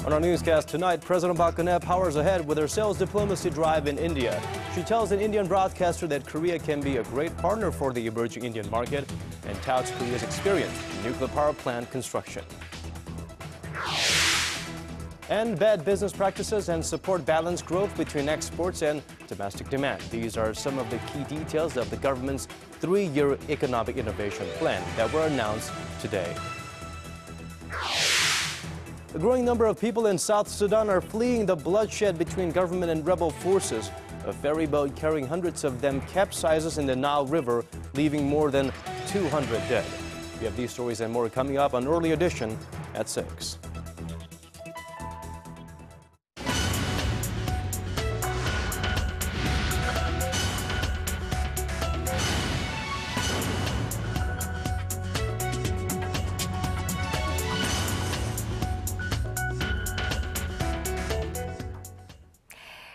On our newscast tonight, President Park Geun-hye powers ahead with her sales diplomacy drive in India. She tells an Indian broadcaster that Korea can be a great partner for the emerging Indian market and touts Korea's experience in nuclear power plant construction. And bad business practices and support balanced growth between exports and domestic demand. These are some of the key details of the government's 3-year economic innovation plan that were announced today. A growing number of people in South Sudan are fleeing the bloodshed between government and rebel forces. A ferry boat carrying hundreds of them capsizes in the Nile River, leaving more than 200 dead. We have these stories and more coming up on Early Edition at 6.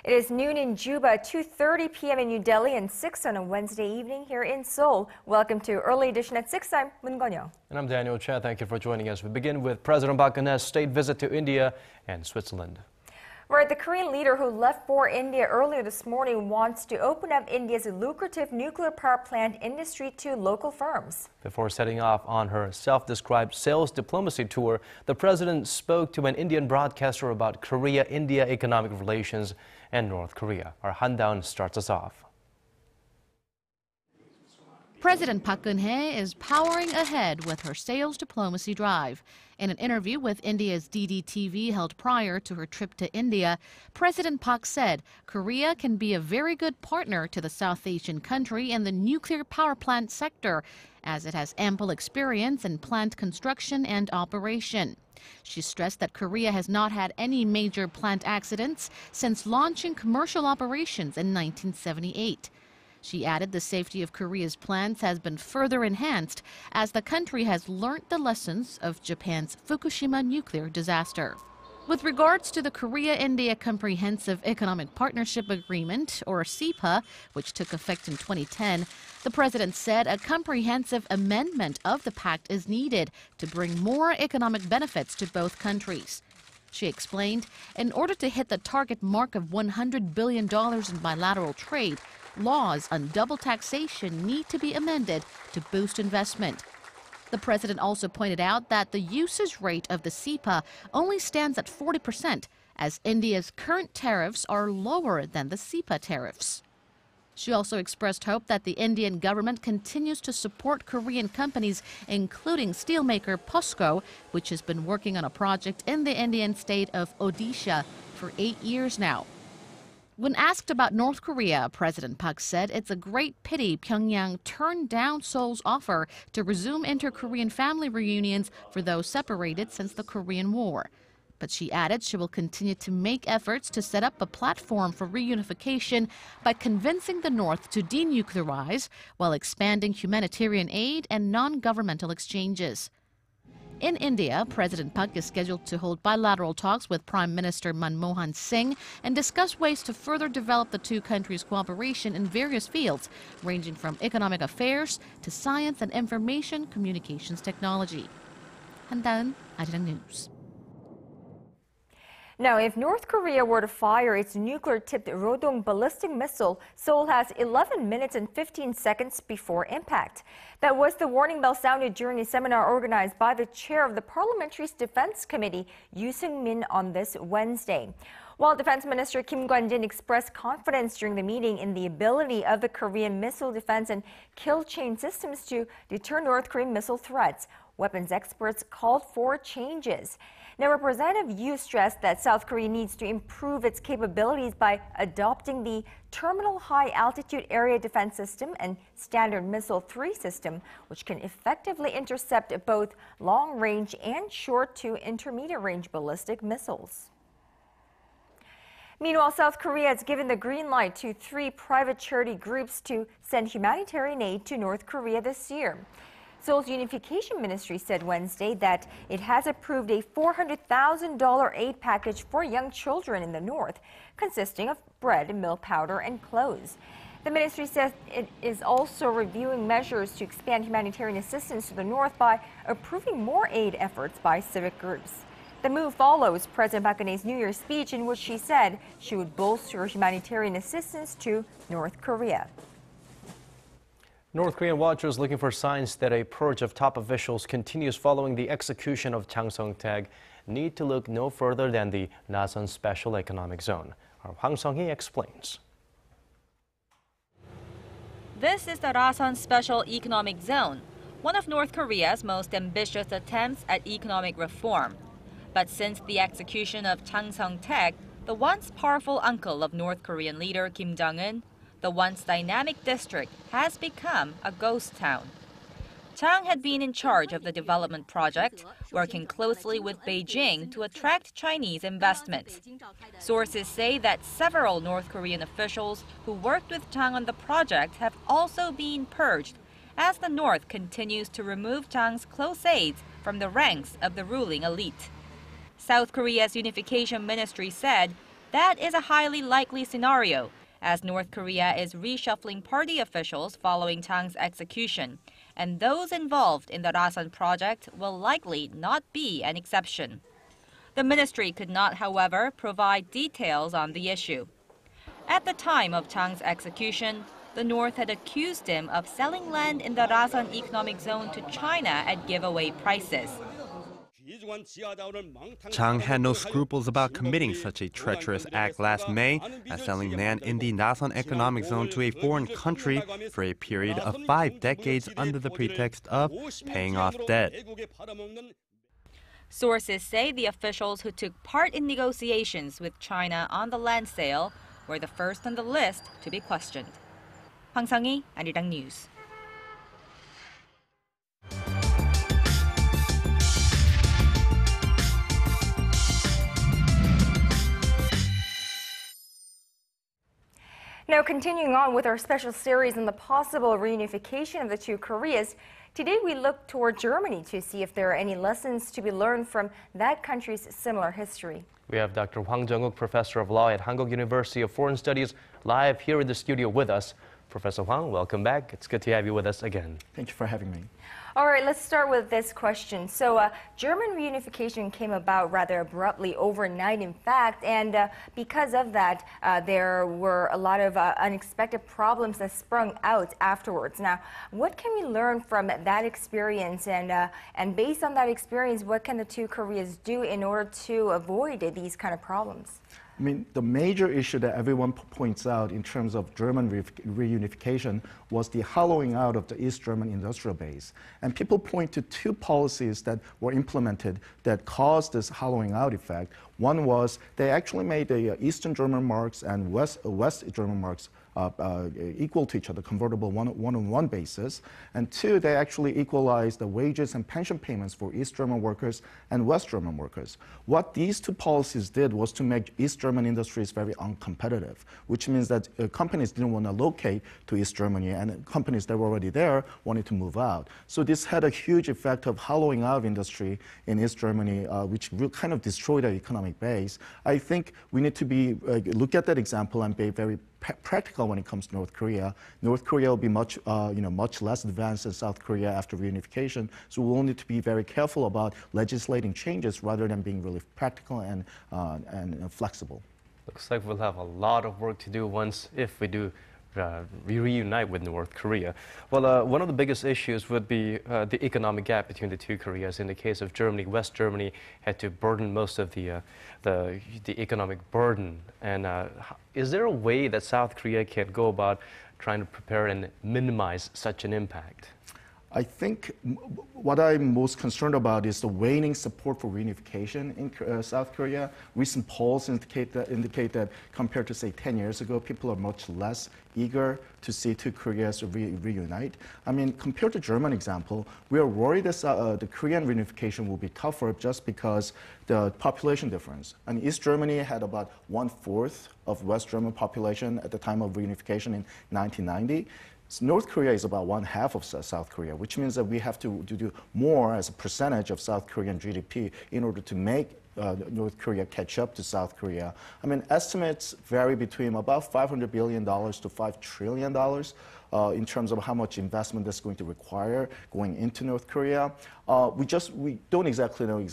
It is noon in Juba, 2:30 p.m. in New Delhi, and 6 on a Wednesday evening here in Seoul. Welcome to Early Edition at 6. I'm Moon Gon-young. And I'm Daniel Cha. Thank you for joining us. We begin with President Park Geun-hye's state visit to India and Switzerland. Right, the Korean leader who left for India earlier this morning wants to open up India's lucrative nuclear power plant industry to local firms. Before setting off on her self-described sales diplomacy tour, the president spoke to an Indian broadcaster about Korea-India economic relations and North Korea. Our Han Da-eun starts us off. President Park Geun-hye is powering ahead with her sales diplomacy drive. In an interview with India's DDTV held prior to her trip to India, President Park said Korea can be a very good partner to the South Asian country in the nuclear power plant sector, as it has ample experience in plant construction and operation. She stressed that Korea has not had any major plant accidents since launching commercial operations in 1978. She added the safety of Korea's plants has been further enhanced as the country has learnt the lessons of Japan's Fukushima nuclear disaster. With regards to the Korea-India Comprehensive Economic Partnership Agreement, or CEPA, which took effect in 2010, the president said a comprehensive amendment of the pact is needed to bring more economic benefits to both countries. She explained, in order to hit the target mark of $100 billion in bilateral trade, laws on double taxation need to be amended to boost investment. The president also pointed out that the usage rate of the CEPA only stands at 40%, as India's current tariffs are lower than the CEPA tariffs. She also expressed hope that the Indian government continues to support Korean companies, including steelmaker POSCO, which has been working on a project in the Indian state of Odisha for 8 years now. When asked about North Korea, President Park said it's a great pity Pyongyang turned down Seoul's offer to resume inter-Korean family reunions for those separated since the Korean War. But she added she will continue to make efforts to set up a platform for reunification by convincing the North to denuclearize while expanding humanitarian aid and non-governmental exchanges. In India, President Park is scheduled to hold bilateral talks with Prime Minister Manmohan Singh and discuss ways to further develop the two countries' cooperation in various fields, ranging from economic affairs to science and information communications technology. Han Da-eun, Arirang News. Now, if North Korea were to fire its nuclear-tipped Rodong ballistic missile, Seoul has 11 minutes and 15 seconds before impact. That was the warning bell sounded during a seminar organized by the chair of the Parliamentary Defense Committee, Yoo Seung-min, on this Wednesday. While Defense Minister Kim Kwan-jin expressed confidence during the meeting in the ability of the Korean missile defense and kill chain systems to deter North Korean missile threats, weapons experts called for changes. Now, Representative Yoo stressed that South Korea needs to improve its capabilities by adopting the Terminal High Altitude Area Defense System and Standard Missile 3 system, which can effectively intercept both long-range and short to intermediate-range ballistic missiles. Meanwhile, South Korea has given the green light to 3 private charity groups to send humanitarian aid to North Korea this year. Seoul's Unification Ministry said Wednesday that it has approved a $400,000 aid package for young children in the north, consisting of bread, milk powder, and clothes. The ministry says it is also reviewing measures to expand humanitarian assistance to the north by approving more aid efforts by civic groups. The move follows President Park Geun-hye's New Year's speech in which she said she would bolster humanitarian assistance to North Korea. North Korean watchers looking for signs that a purge of top officials continues following the execution of Chang Song-taek need to look no further than the Nasan Special Economic Zone. Our Hwang Sung-hee explains. This is the Nasan Special Economic Zone, one of North Korea's most ambitious attempts at economic reform. But since the execution of Chang Song-taek, the once powerful uncle of North Korean leader Kim Jong-un, the once dynamic district has become a ghost town. Chang had been in charge of the development project, working closely with Beijing to attract Chinese investment. Sources say that several North Korean officials who worked with Chang on the project have also been purged, as the North continues to remove Chang's close aides from the ranks of the ruling elite. South Korea's unification ministry said that is a highly likely scenario, as North Korea is reshuffling party officials following Chang's execution, and those involved in the Rasan project will likely not be an exception. The ministry could not, however, provide details on the issue. At the time of Chang's execution, the North had accused him of selling land in the Rasan economic zone to China at giveaway prices. Chang had no scruples about committing such a treacherous act last May as selling land in the Nasan Economic Zone to a foreign country for a period of 5 decades under the pretext of paying off debt. Sources say the officials who took part in negotiations with China on the land sale were the first on the list to be questioned. Hwang Sung-hee, Arirang News. Now, continuing on with our special series on the possible reunification of the two Koreas, today we look toward Germany to see if there are any lessons to be learned from that country's similar history. We have Dr. Hwang Jung-wook, Professor of Law at Hankuk University of Foreign Studies, live here in the studio with us. Professor Hwang, welcome back. It's good to have you with us again. Thank you for having me. All right, let's start with this question. So, German reunification came about rather abruptly overnight, in fact, and because of that, there were a lot of unexpected problems that sprung out afterwards. Now, what can we learn from that experience, and based on that experience, what can the two Koreas do in order to avoid these kind of problems? I mean, the major issue that everyone points out in terms of German reunification was the hollowing out of the East German industrial base. And people point to two policies that were implemented that caused this hollowing out effect. One was they actually made the Eastern German marks and West German marks equal to each other, convertible one-on-one basis. And two, they actually equalized the wages and pension payments for East German workers and West German workers. What these two policies did was to make East German industries very uncompetitive, which means that companies didn't want to locate to East Germany, and companies that were already there wanted to move out. So this had a huge effect of hollowing out industry in East Germany, which kind of destroyed our economic base. I think we need to look at that example and be very practical when it comes to North Korea. North Korea will be much less advanced than South Korea after reunification, so we'll need to be very careful about legislating changes rather than being really practical and flexible. Looks like we'll have a lot of work to do if we do reunite with North Korea. Well, one of the biggest issues would be the economic gap between the two Koreas. In the case of Germany, West Germany had to burden most of the economic burden. And is there a way that South Korea can go about trying to prepare and minimize such an impact? I think what I'm most concerned about is the waning support for reunification in South Korea. Recent polls indicate that compared to, say, 10 years ago, people are much less eager to see two Koreas reunite. I mean, compared to German example, we are worried that the Korean reunification will be tougher just because the population difference. And East Germany had about 1/4 of West German population at the time of reunification in 1990. So North Korea is about 1/2 of South Korea, which means that we have to do more as a percentage of South Korean GDP in order to make North Korea catch up to South Korea. I mean, estimates vary between about $500 billion to $5 trillion in terms of how much investment that's going to require going into North Korea. We don't exactly know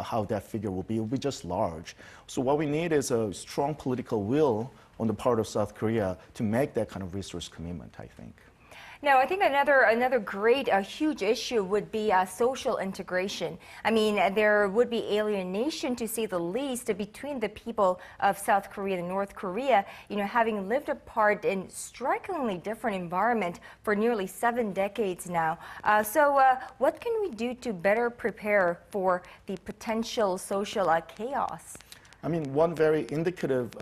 how that figure will be. It will be just large. So what we need is a strong political will on the part of South Korea to make that kind of resource commitment, I think. Now, I think another great, huge issue would be social integration. I mean, there would be alienation, to say the least, between the people of South Korea and North Korea, having lived apart in strikingly different environment for nearly 7 decades now. So what can we do to better prepare for the potential social chaos? I mean, one very indicative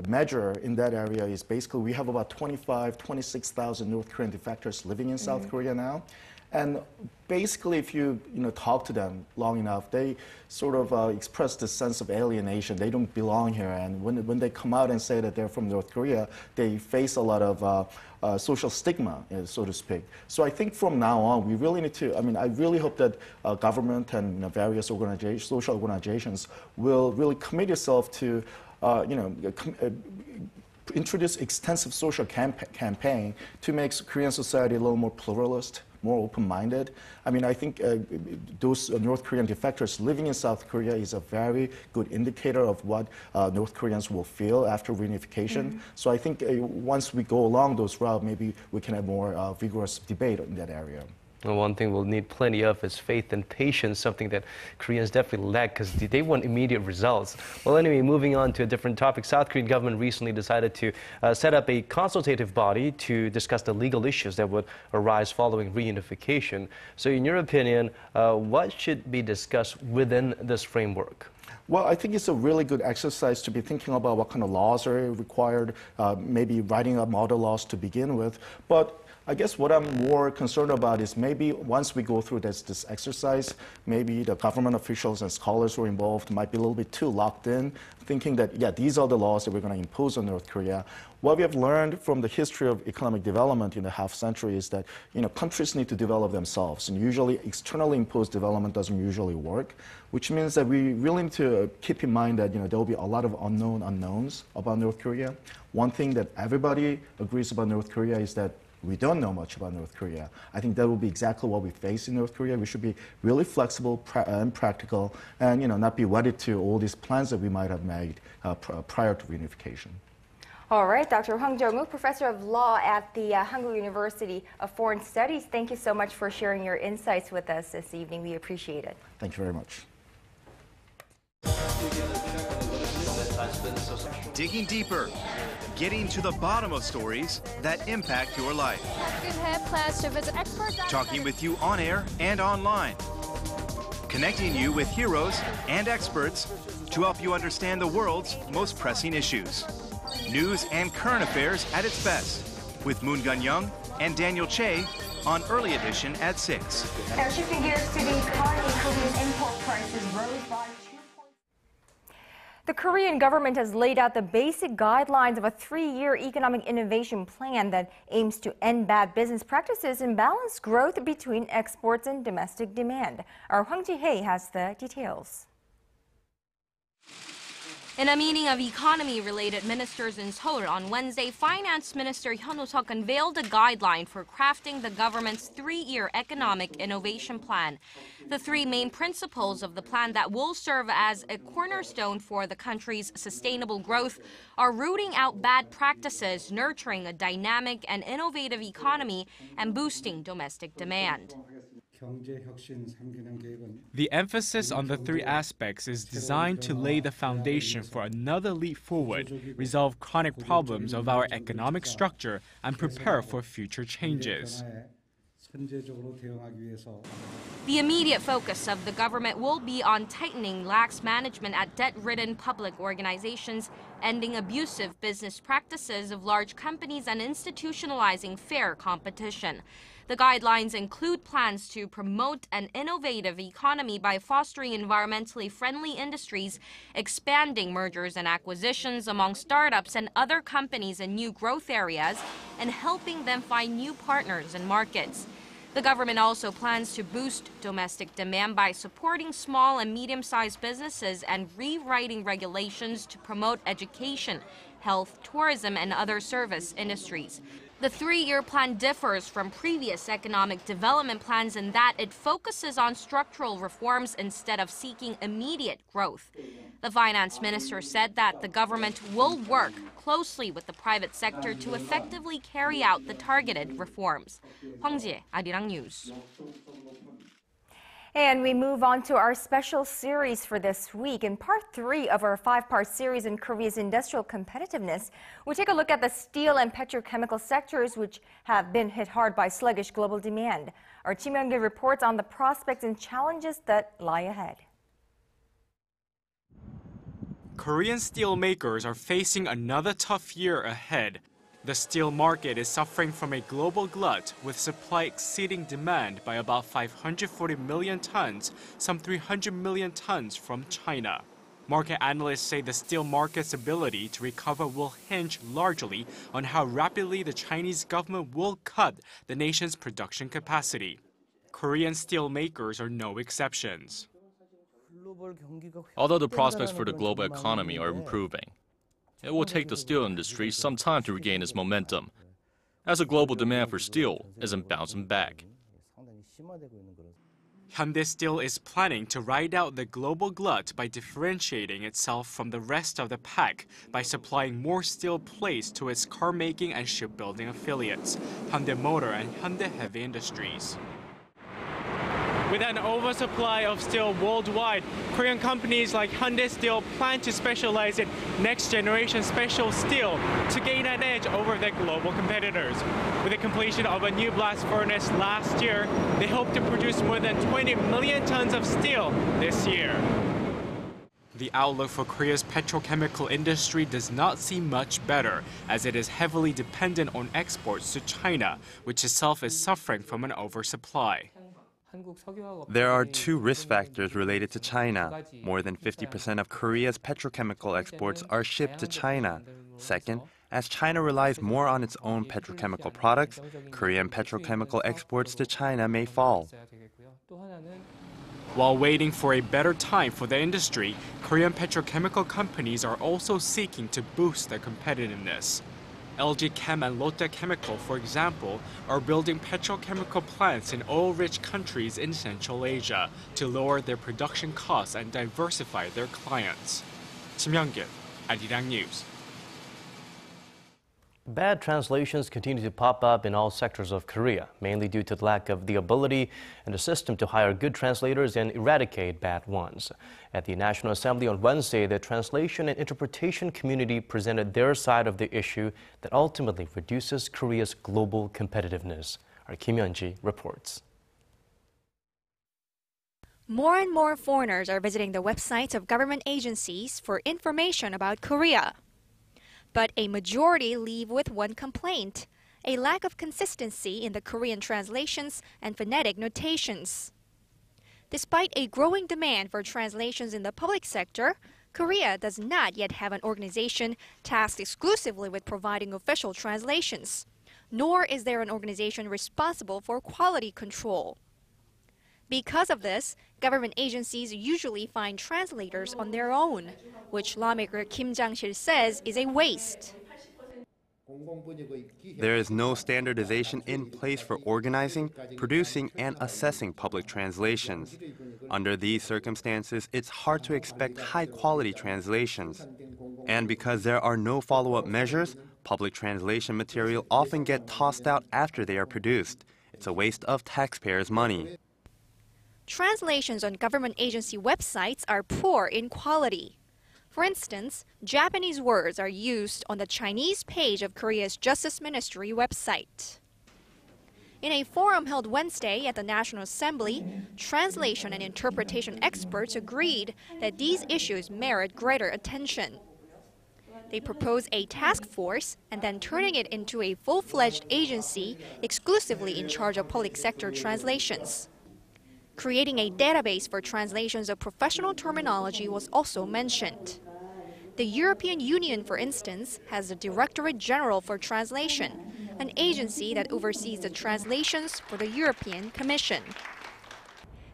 measure in that area is basically we have about 26,000 North Korean defectors living in South Korea now. And basically, if you talk to them long enough, they sort of express this sense of alienation. They don't belong here. And when they come out and say that they're from North Korea, they face a lot of social stigma, so to speak. So I think from now on, we really need to, I really hope that government and various social organizations will really commit itself to introduce extensive social campaign to make Korean society a little more pluralist, more open-minded. I mean, I think those North Korean defectors living in South Korea is a very good indicator of what North Koreans will feel after reunification. So I think once we go along those routes, maybe we can have more vigorous debate in that area. Well, one thing we'll need plenty of is faith and patience, something that Koreans definitely lack because they want immediate results. Well, anyway, moving on to a different topic, South Korean government recently decided to set up a consultative body to discuss the legal issues that would arise following reunification. So in your opinion, what should be discussed within this framework? Well, I think it's a really good exercise to be thinking about what kind of laws are required, maybe writing up model laws to begin with. But I guess what I'm more concerned about is maybe once we go through this exercise, maybe the government officials and scholars who are involved might be a little bit too locked in, thinking that, yeah, these are the laws that we're going to impose on North Korea. What we have learned from the history of economic development in the half century is that, countries need to develop themselves, and usually externally imposed development doesn't usually work, which means that we really need to keep in mind that, there will be a lot of unknowns about North Korea. One thing that everybody agrees about North Korea is that we don't know much about North Korea. I think that will be exactly what we face in North Korea. We should be really flexible and practical and not be wedded to all these plans that we might have made prior to reunification. All right, Dr. Hwang Jung-wook, Professor of Law at the Hangul University of Foreign Studies. Thank you so much for sharing your insights with us this evening. We appreciate it. Thank you very much. Digging deeper, getting to the bottom of stories that impact your life. Park Geun-hye plans to visit expert. Talking with you on air and online. Connecting you with heroes and experts to help you understand the world's most pressing issues. News and current affairs at its best. With Moon Gun-young and Daniel Che on Early Edition at 6. Now shifting gears to the economy, Korean import prices rose by 2 points. The Korean government has laid out the basic guidelines of a 3-year economic innovation plan that aims to end bad business practices and balance growth between exports and domestic demand. Our Hwang Ji-hye has the details. In a meeting of economy-related ministers in Seoul on Wednesday, Finance Minister Hyun Ho-seok unveiled a guideline for crafting the government's 3-year economic innovation plan. The 3 main principles of the plan that will serve as a cornerstone for the country's sustainable growth are rooting out bad practices, nurturing a dynamic and innovative economy, and boosting domestic demand. The emphasis on the 3 aspects is designed to lay the foundation for another leap forward, resolve chronic problems of our economic structure, and prepare for future changes. The immediate focus of the government will be on tightening lax management at debt-ridden public organizations, ending abusive business practices of large companies, and institutionalizing fair competition. The guidelines include plans to promote an innovative economy by fostering environmentally friendly industries, expanding mergers and acquisitions among startups and other companies in new growth areas, and helping them find new partners and markets. The government also plans to boost domestic demand by supporting small and medium-sized businesses and rewriting regulations to promote education, health, tourism, and other service industries. The three-year plan differs from previous economic development plans in that it focuses on structural reforms instead of seeking immediate growth. The finance minister said that the government will work closely with the private sector to effectively carry out the targeted reforms. Hwang Ji-hye, Arirang News. And we move on to our special series for this week. In part 3 of our 5-part series in Korea's industrial competitiveness, we take a look at the steel and petrochemical sectors which have been hit hard by sluggish global demand. Our Kim Young-gil reports on the prospects and challenges that lie ahead. Korean steel makers are facing another tough year ahead. The steel market is suffering from a global glut, with supply exceeding demand by about 540 million tons, some 300 million tons from China. Market analysts say the steel market's ability to recover will hinge largely on how rapidly the Chinese government will cut the nation's production capacity. Korean steel makers are no exceptions. Although the prospects for the global economy are improving, it will take the steel industry some time to regain its momentum, as the global demand for steel isn't bouncing back. Hyundai Steel is planning to ride out the global glut by differentiating itself from the rest of the pack by supplying more steel plates to its car-making and shipbuilding affiliates, Hyundai Motor and Hyundai Heavy Industries. With an oversupply of steel worldwide, Korean companies like Hyundai Steel plan to specialize in next-generation special steel to gain an edge over their global competitors. With the completion of a new blast furnace last year, they hope to produce more than 20 million tons of steel this year. The outlook for Korea's petrochemical industry does not seem much better, as it is heavily dependent on exports to China, which itself is suffering from an oversupply. There are 2 risk factors related to China. More than 50% of Korea's petrochemical exports are shipped to China. Second, as China relies more on its own petrochemical products, Korean petrochemical exports to China may fall. While waiting for a better time for the industry, Korean petrochemical companies are also seeking to boost their competitiveness. LG Chem and Lotte Chemical, for example, are building petrochemical plants in oil-rich countries in Central Asia to lower their production costs and diversify their clients. Kim Young-gil, Arirang News. Bad translations continue to pop up in all sectors of Korea, mainly due to the lack of the ability and the system to hire good translators and eradicate bad ones. At the National Assembly on Wednesday, the translation and interpretation community presented their side of the issue that ultimately reduces Korea's global competitiveness. Our Kim Yeon-ji reports. More and more foreigners are visiting the websites of government agencies for information about Korea. But a majority leave with one complaint: a lack of consistency in the Korean translations and phonetic notations. Despite a growing demand for translations in the public sector, Korea does not yet have an organization tasked exclusively with providing official translations, nor is there an organization responsible for quality control. Because of this, government agencies usually find translators on their own, which lawmaker Kim Jang-sil says is a waste. There is no standardization in place for organizing, producing, and assessing public translations. Under these circumstances, it's hard to expect high-quality translations. And because there are no follow-up measures, public translation material often get tossed out after they are produced. It's a waste of taxpayers' money. Translations on government agency websites are poor in quality. For instance, Japanese words are used on the Chinese page of Korea's Justice Ministry website. In a forum held Wednesday at the National Assembly, translation and interpretation experts agreed that these issues merit greater attention. They propose a task force and then turning it into a full-fledged agency exclusively in charge of public sector translations. Creating a database for translations of professional terminology was also mentioned. The European Union, for instance, has the Directorate General for Translation, an agency that oversees the translations for the European Commission.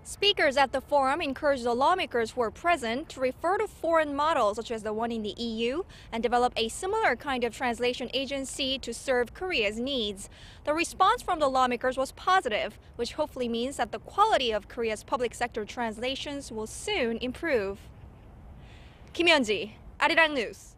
Speakers at the forum encouraged the lawmakers who were present to refer to foreign models such as the one in the EU and develop a similar kind of translation agency to serve Korea's needs. The response from the lawmakers was positive, which hopefully means that the quality of Korea's public sector translations will soon improve. Kim Hyun-ji, Arirang News.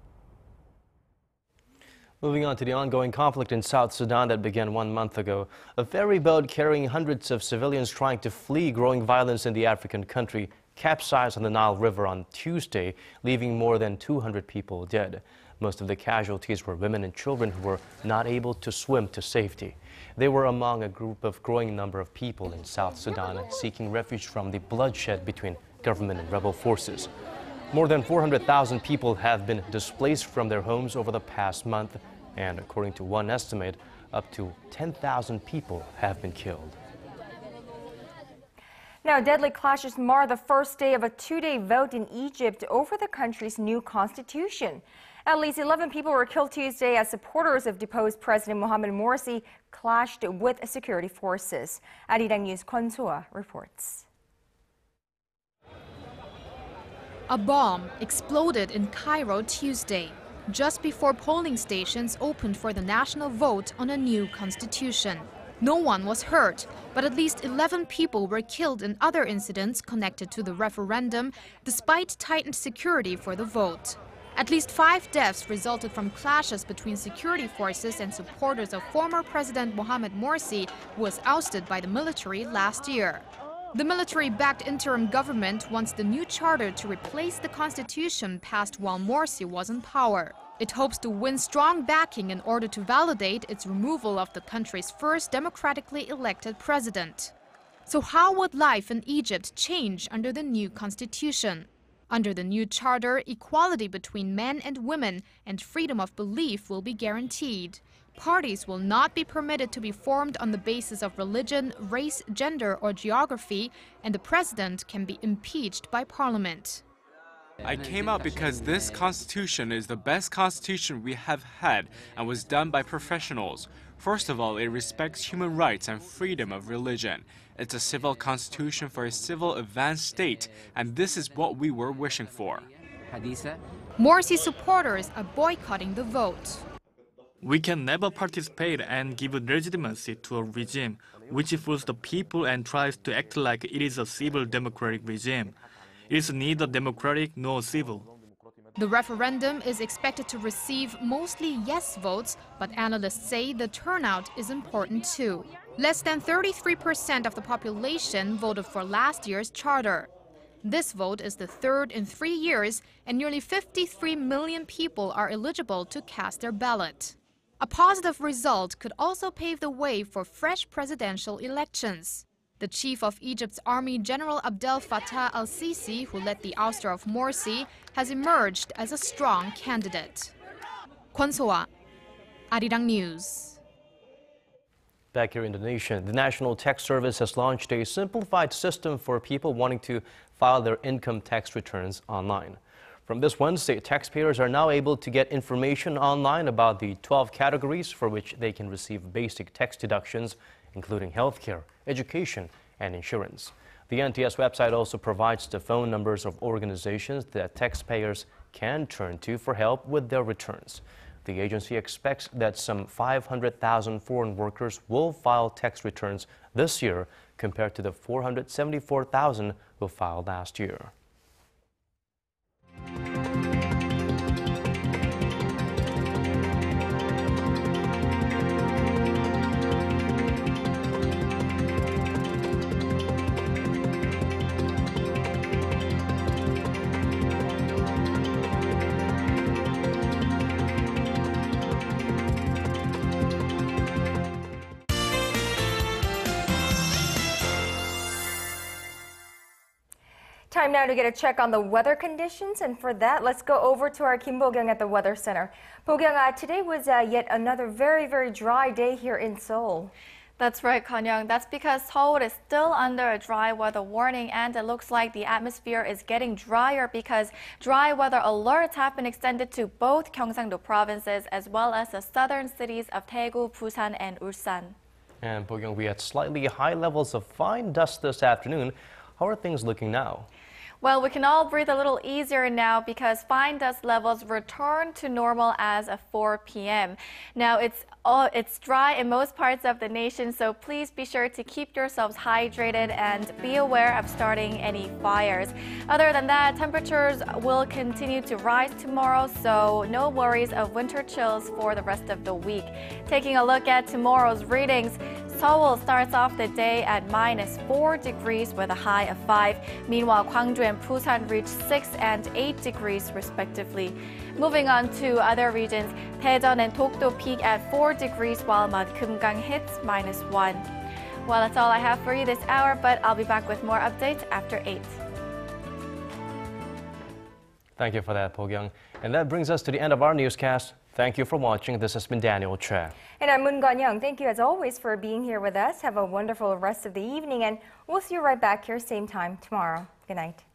Moving on to the ongoing conflict in South Sudan that began 1 month ago. A ferry boat carrying hundreds of civilians trying to flee growing violence in the African country capsized on the Nile River on Tuesday, leaving more than 200 people dead. Most of the casualties were women and children who were not able to swim to safety. They were among a group of growing number of people in South Sudan seeking refuge from the bloodshed between government and rebel forces. More than 400,000 people have been displaced from their homes over the past month, and according to one estimate, up to 10,000 people have been killed. Now, deadly clashes mar the first day of a two-day vote in Egypt over the country's new constitution. At least 11 people were killed Tuesday as supporters of deposed President Mohamed Morsi clashed with security forces. Arirang News Kwon So-ah reports. A bomb exploded in Cairo Tuesday, just before polling stations opened for the national vote on a new constitution. No one was hurt, but at least 11 people were killed in other incidents connected to the referendum, despite tightened security for the vote. At least 5 deaths resulted from clashes between security forces and supporters of former President Mohamed Morsi, who was ousted by the military last year. The military-backed interim government wants the new charter to replace the constitution passed while Morsi was in power. It hopes to win strong backing in order to validate its removal of the country's first democratically elected president. So how would life in Egypt change under the new constitution? Under the new charter, equality between men and women and freedom of belief will be guaranteed. Parties will not be permitted to be formed on the basis of religion, race, gender, or geography, and the president can be impeached by parliament. I came out because this constitution is the best constitution we have had and was done by professionals. First of all, it respects human rights and freedom of religion. It's a civil constitution for a civil advanced state, and this is what we were wishing for. Morsi supporters are boycotting the vote. We can never participate and give legitimacy to a regime which fools the people and tries to act like it is a civil democratic regime. It is neither democratic nor civil. The referendum is expected to receive mostly yes votes, but analysts say the turnout is important too. Less than 33% of the population voted for last year's charter. This vote is the third in 3 years, and nearly 53 million people are eligible to cast their ballot. A positive result could also pave the way for fresh presidential elections. The chief of Egypt's army, General Abdel Fattah al-Sisi, who led the ouster of Morsi, has emerged as a strong candidate. Kwon So-ah, Arirang News. Back here in Indonesia, the National Tax Service has launched a simplified system for people wanting to file their income tax returns online. From this Wednesday, taxpayers are now able to get information online about the 12 categories for which they can receive basic tax deductions, including healthcare, education, and insurance. The NTS website also provides the phone numbers of organizations that taxpayers can turn to for help with their returns. The agency expects that some 500,000 foreign workers will file tax returns this year compared to the 474,000 who filed last year. Time now to get a check on the weather conditions, and for that, let's go over to our Kim Bo-kyung at the Weather Center. Bo-kyung, today was yet another very dry day here in Seoul. That's right, Kanyang. That's because Seoul is still under a dry weather warning, and it looks like the atmosphere is getting drier because dry weather alerts have been extended to both Gyeongsang-do provinces as well as the southern cities of Daegu, Busan, and Ulsan. And Bo-young, we had slightly high levels of fine dust this afternoon. How are things looking now? Well, we can all breathe a little easier now because fine dust levels return to normal as of 4 p.m. Now, it's dry in most parts of the nation, so please be sure to keep yourselves hydrated and be aware of starting any fires. Other than that, temperatures will continue to rise tomorrow, so no worries of winter chills for the rest of the week. Taking a look at tomorrow's readings, Seoul starts off the day at -4 degrees with a high of 5. Meanwhile, Gwangju and Busan reach 6 and 8 degrees respectively. Moving on to other regions, Daejeon and Dokdo peak at 4 degrees while Kumgang hits -1. Well, that's all I have for you this hour, but I'll be back with more updates after 8. Thank you for that, Bo-young. And that brings us to the end of our newscast. Thank you for watching. This has been Daniel Che. And I'm Moon Gan-young. Thank you as always for being here with us. Have a wonderful rest of the evening, and we'll see you right back here same time tomorrow. Good night.